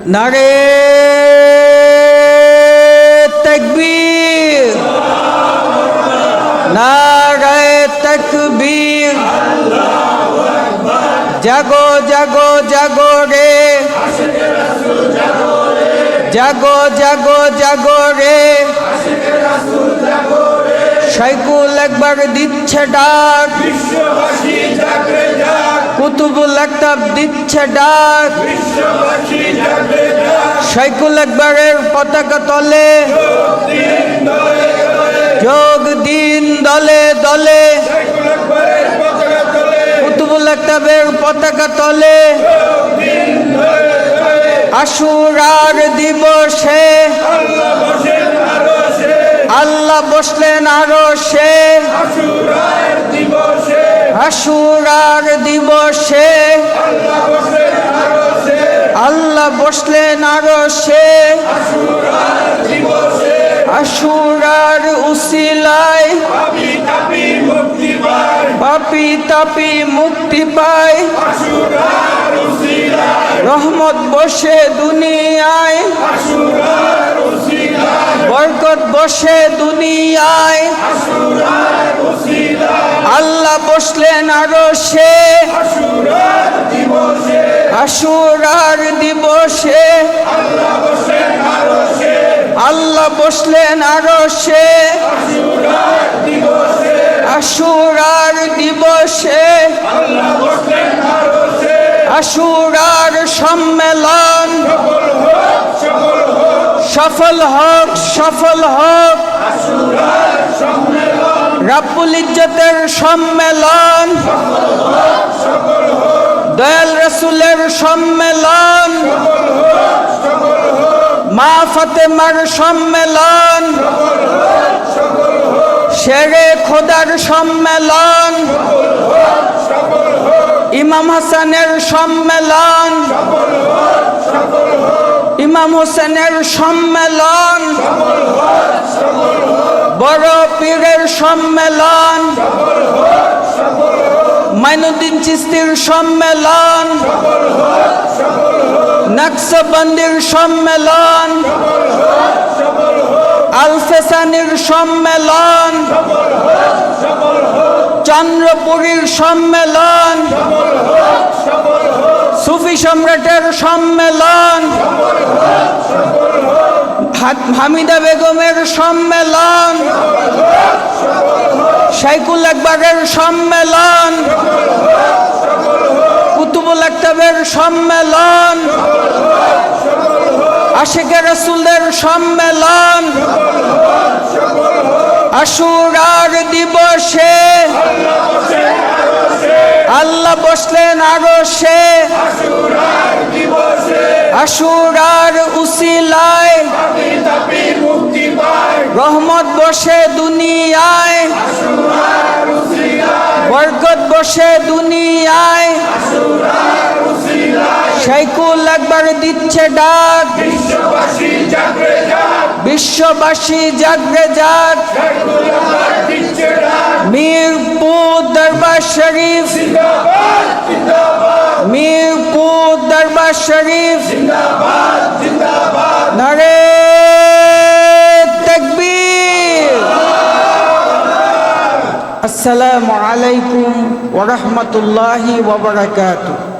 নারে তাকবীর, নারে তাকবীর। জাগো জাগো জাগো রে, জাগো জাগো জাগো রে, শাইকুল একবার দিচ্ছে ডাক, বিশ্ববাসী জাগরে জাগ, কুতুবুল আকতাব দিচ্ছে ডাক, বিশ্ববাসী জাগরে জাগ, শাইকুল একবারের পতাকা তলে, যোগ দিন দলে দলে, শাইখুল আকবরের পতাকা তলে, কুতুবুল আকতাবের পতাকা তলে, আশুরার দিবসে আল্লাহ বসেন আরশে, আল্লাহ বসলেন আরশে, আশুরার দিবসে আশুরার দিবসে আল্লাহ বসেন আরশে, আল্লাহ বসলেন আরশে, আশুরার দিবসে আশুরার উসিলায় পাপী তাপী মুক্তি পায়, পাপি তাপি মুক্তি পায়, আশুরার উসিলায়, রহমত বসে দুনিয়ায়, আশুরার উসিলায়, বরকত বসে দুনিয়ায়, আশুরার উসিলায়, আল্লাহ বসলেন আরশে, আশুরার দিবসে আশুরার দিবসে আল্লাহ বসেন আরশে, আল্লাহ বসলেন আরশে, আশুরার দিবসে আশুরার দিবসে আল্লাহ বসেন আরশে, আশুরার সম্মেলন সফল হোক সফল হোক, আশুরার সম্মেলন রাব্বুল ইজ্জতের সম্মেলন, দয়াল রাসূলের সম্মেলন, মা ফাতেমার সম্মেলন, শেরে খোদার সম্মেলন, ইমাম হাসানের সম্মেলন, ইমাম হোসেনের সম্মেলন, বড় পীরের সম্মেলন, মাইনুদ্দিন চিশতির সম্মেলন, নকশবন্দির সম্মেলন, আল-ফেসানির সম্মেলন, চন্দ্রপুরীর সম্মেলন, সুফি সম্রাটের সম্মেলন, হামিদা বেগমের সম্মেলন, শাইকুল আকবরের সম্মেলন, কুতুবুল আকতাবের সম্মেলন, আশিকে রাসূলের সম্মেলন, আশুরার দিবসে আল্লাহ বসলেন আরশে, আশুরার দিবসে আশুরার উসিলায় পাপী তাপী মুক্তি পায়, রহমত বসে দুনিয়ায়, আশুরার উসিলায়, বরকত বসে দুনিয়ায়, আশুরার উসিলায়, শাইকুল একবার দিচ্ছে ডাক, বিশ্ববাসী জাগরে জাগ, বিশ্ববাসী জাগরে জাগ, শাইখুল আকবর দিচ্ছে ডাক, মিরপুর দরবার শরীফ, জিন্দাবাদ জিন্দাবাদ, মিরপুর দরবার শরীফ, জিন্দাবাদ জিন্দাবাদ, নারে তাকবীর। আসসালামু আলাইকুম ওয়া রাহমাতুল্লাহি ওয়া বারাকাতুহু।